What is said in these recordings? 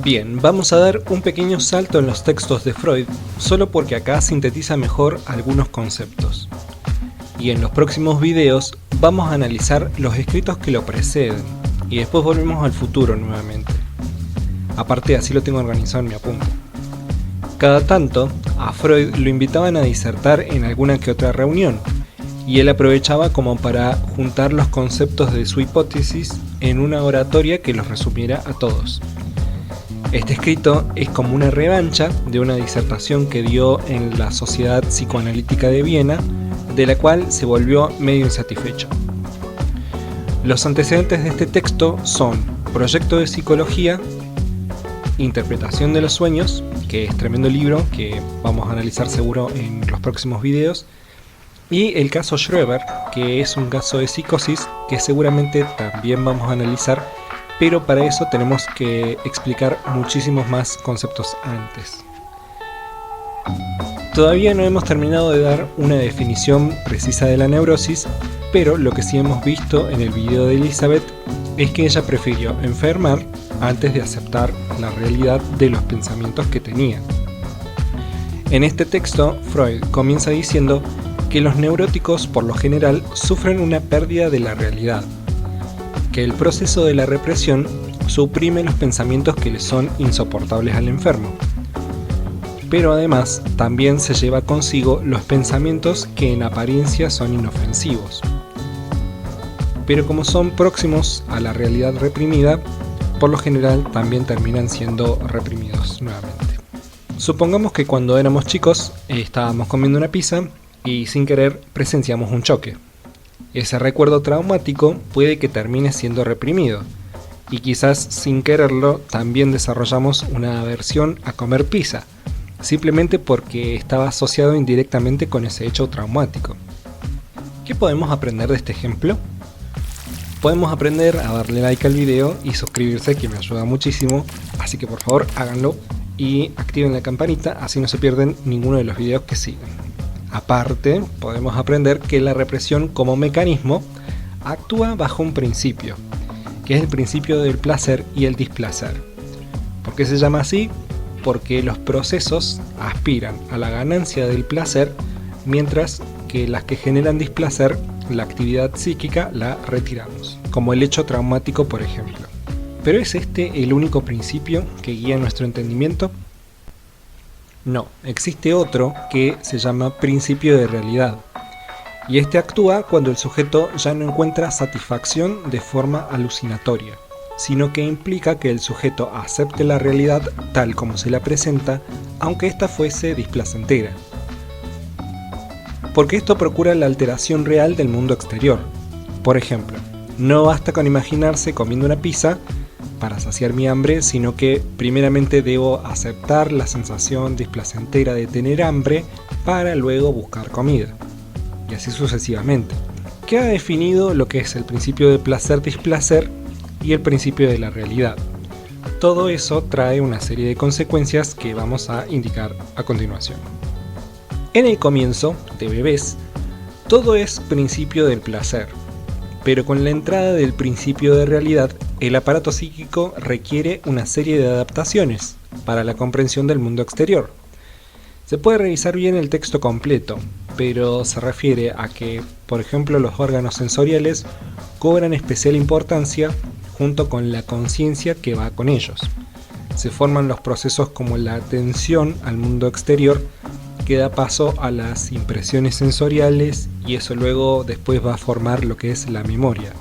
Bien, vamos a dar un pequeño salto en los textos de Freud, solo porque acá sintetiza mejor algunos conceptos. Y en los próximos videos vamos a analizar los escritos que lo preceden, y después volvemos al futuro nuevamente. Aparte, así lo tengo organizado en mi apunte. Cada tanto, a Freud lo invitaban a disertar en alguna que otra reunión, y él aprovechaba como para juntar los conceptos de su hipótesis en una oratoria que los resumiera a todos. Este escrito es como una revancha de una disertación que dio en la Sociedad Psicoanalítica de Viena, de la cual se volvió medio insatisfecho. Los antecedentes de este texto son Proyecto de Psicología, Interpretación de los Sueños, que es tremendo libro que vamos a analizar seguro en los próximos videos, y el caso Schreber, que es un caso de psicosis que seguramente también vamos a analizar, pero para eso tenemos que explicar muchísimos más conceptos antes. Todavía no hemos terminado de dar una definición precisa de la neurosis, pero lo que sí hemos visto en el video de Elizabeth es que ella prefirió enfermar antes de aceptar la realidad de los pensamientos que tenía. En este texto, Freud comienza diciendo que los neuróticos por lo general sufren una pérdida de la realidad, que el proceso de la represión suprime los pensamientos que le son insoportables al enfermo, pero además también se lleva consigo los pensamientos que en apariencia son inofensivos, pero como son próximos a la realidad reprimida, por lo general también terminan siendo reprimidos nuevamente. Supongamos que cuando éramos chicos estábamos comiendo una pizza y sin querer presenciamos un choque. Ese recuerdo traumático puede que termine siendo reprimido, y quizás sin quererlo también desarrollamos una aversión a comer pizza, simplemente porque estaba asociado indirectamente con ese hecho traumático. ¿Qué podemos aprender de este ejemplo? Podemos aprender a darle like al video y suscribirse, que me ayuda muchísimo, así que por favor háganlo y activen la campanita, así no se pierden ninguno de los videos que siguen. Aparte, podemos aprender que la represión como mecanismo actúa bajo un principio, que es el principio del placer y el displacer. ¿Por qué se llama así? Porque los procesos aspiran a la ganancia del placer, mientras que las que generan displacer, la actividad psíquica, la retiramos, como el hecho traumático, por ejemplo. ¿Pero es este el único principio que guía nuestro entendimiento? No, existe otro que se llama principio de realidad, y este actúa cuando el sujeto ya no encuentra satisfacción de forma alucinatoria, sino que implica que el sujeto acepte la realidad tal como se la presenta, aunque ésta fuese displacentera. Porque esto procura la alteración real del mundo exterior. Por ejemplo, no basta con imaginarse comiendo una pizza para saciar mi hambre, sino que primeramente debo aceptar la sensación displacentera de tener hambre para luego buscar comida, y así sucesivamente. Queda definido lo que es el principio de placer-displacer y el principio de la realidad. Todo eso trae una serie de consecuencias que vamos a indicar a continuación. En el comienzo, de bebés, todo es principio del placer, pero con la entrada del principio de realidad, el aparato psíquico requiere una serie de adaptaciones para la comprensión del mundo exterior. Se puede revisar bien el texto completo, pero se refiere a que, por ejemplo, los órganos sensoriales cobran especial importancia junto con la conciencia que va con ellos. Se forman los procesos como la atención al mundo exterior, que da paso a las impresiones sensoriales, y eso luego después va a formar lo que es la memoria,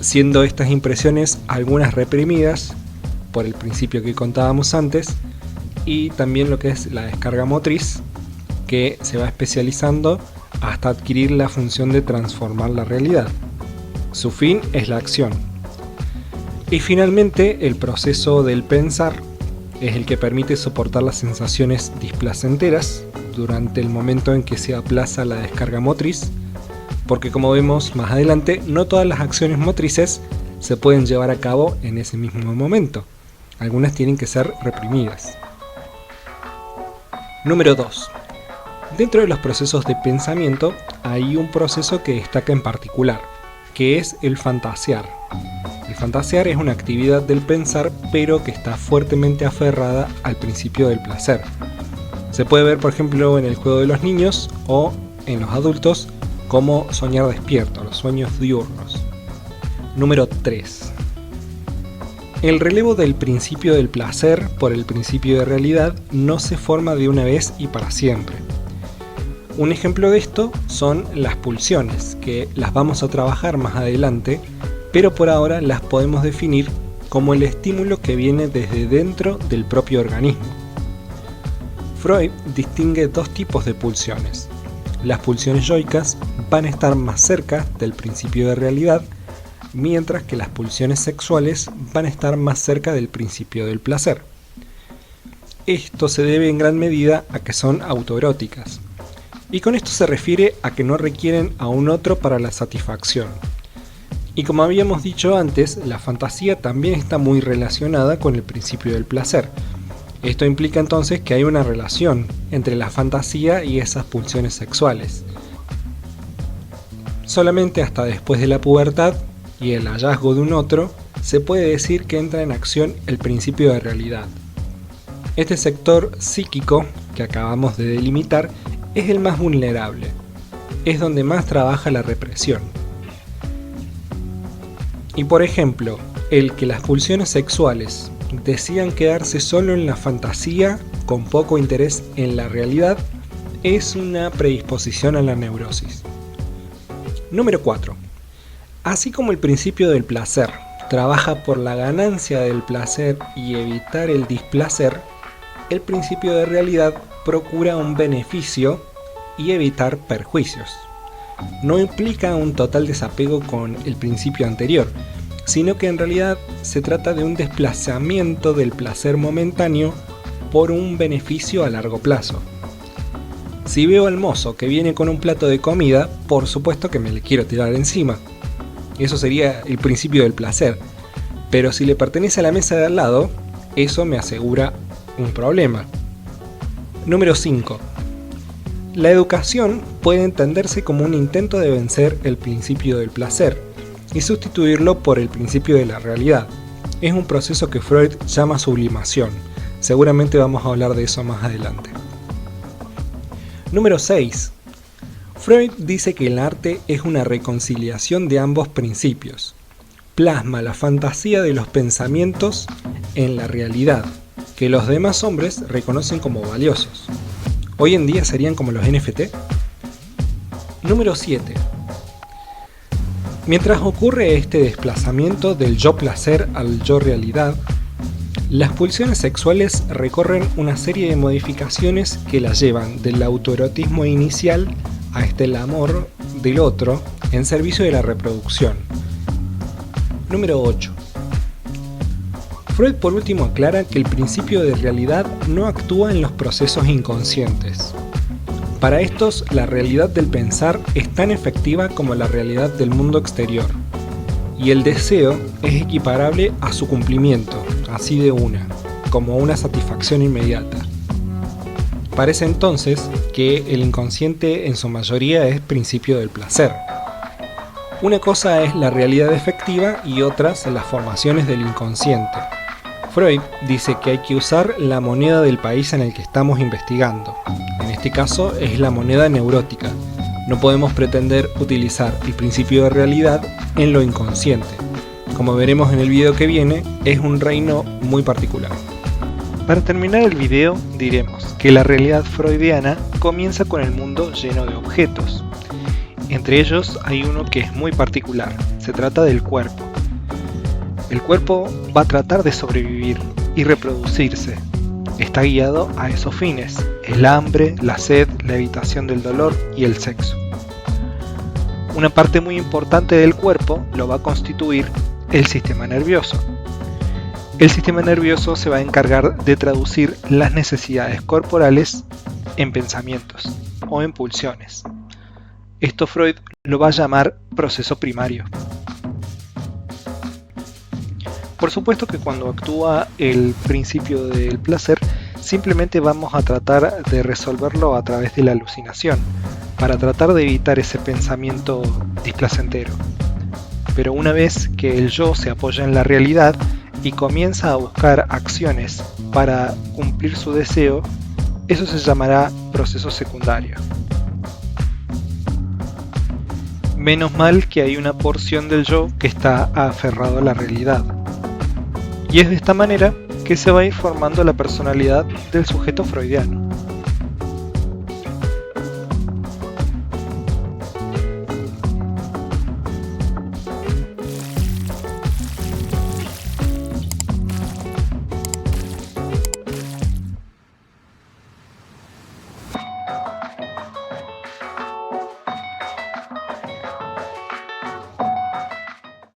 siendo estas impresiones algunas reprimidas por el principio que contábamos antes, y también lo que es la descarga motriz, que se va especializando hasta adquirir la función de transformar la realidad. Su fin es la acción. Y finalmente el proceso del pensar es el que permite soportar las sensaciones displacenteras durante el momento en que se aplaza la descarga motriz, porque como vemos más adelante, no todas las acciones motrices se pueden llevar a cabo en ese mismo momento. Algunas tienen que ser reprimidas. Número 2. Dentro de los procesos de pensamiento hay un proceso que destaca en particular, que es el fantasear. El que fantasear es una actividad del pensar, pero que está fuertemente aferrada al principio del placer. Se puede ver, por ejemplo, en el juego de los niños o en los adultos como soñar despierto, los sueños diurnos. Número 3. El relevo del principio del placer por el principio de realidad no se forma de una vez y para siempre. Un ejemplo de esto son las pulsiones, que las vamos a trabajar más adelante, pero por ahora las podemos definir como el estímulo que viene desde dentro del propio organismo. Freud distingue dos tipos de pulsiones. Las pulsiones yoicas van a estar más cerca del principio de realidad, mientras que las pulsiones sexuales van a estar más cerca del principio del placer. Esto se debe en gran medida a que son autoeróticas. Y con esto se refiere a que no requieren a un otro para la satisfacción. Y como habíamos dicho antes, la fantasía también está muy relacionada con el principio del placer. Esto implica entonces que hay una relación entre la fantasía y esas pulsiones sexuales. Solamente hasta después de la pubertad y el hallazgo de un otro, se puede decir que entra en acción el principio de realidad. Este sector psíquico que acabamos de delimitar es el más vulnerable, es donde más trabaja la represión. Y por ejemplo, el que las pulsiones sexuales decidan quedarse solo en la fantasía, con poco interés en la realidad, es una predisposición a la neurosis. Número 4. Así como el principio del placer trabaja por la ganancia del placer y evitar el displacer, el principio de realidad procura un beneficio y evitar perjuicios. No implica un total desapego con el principio anterior, sino que en realidad se trata de un desplazamiento del placer momentáneo por un beneficio a largo plazo. Si veo al mozo que viene con un plato de comida, por supuesto que me le quiero tirar encima. Eso sería el principio del placer. Pero si le pertenece a la mesa de al lado, eso me asegura un problema. Número 5. La educación puede entenderse como un intento de vencer el principio del placer y sustituirlo por el principio de la realidad. Es un proceso que Freud llama sublimación. Seguramente vamos a hablar de eso más adelante. Número 6. Freud dice que el arte es una reconciliación de ambos principios. Plasma la fantasía de los pensamientos en la realidad, que los demás hombres reconocen como valiosos. Hoy en día serían como los NFT. Número 7. Mientras ocurre este desplazamiento del yo placer al yo realidad, las pulsiones sexuales recorren una serie de modificaciones que las llevan del autoerotismo inicial a el amor del otro en servicio de la reproducción. Número 8. Freud por último aclara que el principio de realidad no actúa en los procesos inconscientes. Para estos, la realidad del pensar es tan efectiva como la realidad del mundo exterior, y el deseo es equiparable a su cumplimiento, así de una, como una satisfacción inmediata. Parece entonces que el inconsciente en su mayoría es principio del placer. Una cosa es la realidad efectiva y otras las formaciones del inconsciente. Freud dice que hay que usar la moneda del país en el que estamos investigando. En este caso es la moneda neurótica. No podemos pretender utilizar el principio de realidad en lo inconsciente. Como veremos en el video que viene, es un reino muy particular. Para terminar el video diremos que la realidad freudiana comienza con el mundo lleno de objetos. Entre ellos hay uno que es muy particular, se trata del cuerpo. El cuerpo va a tratar de sobrevivir y reproducirse. Está guiado a esos fines: el hambre, la sed, la evitación del dolor y el sexo. Una parte muy importante del cuerpo lo va a constituir el sistema nervioso. El sistema nervioso se va a encargar de traducir las necesidades corporales en pensamientos o en pulsiones. Esto Freud lo va a llamar proceso primario. Por supuesto que cuando actúa el principio del placer, simplemente vamos a tratar de resolverlo a través de la alucinación, para tratar de evitar ese pensamiento displacentero. Pero una vez que el yo se apoya en la realidad y comienza a buscar acciones para cumplir su deseo, eso se llamará proceso secundario. Menos mal que hay una porción del yo que está aferrado a la realidad. Y es de esta manera que se va a ir formando la personalidad del sujeto freudiano.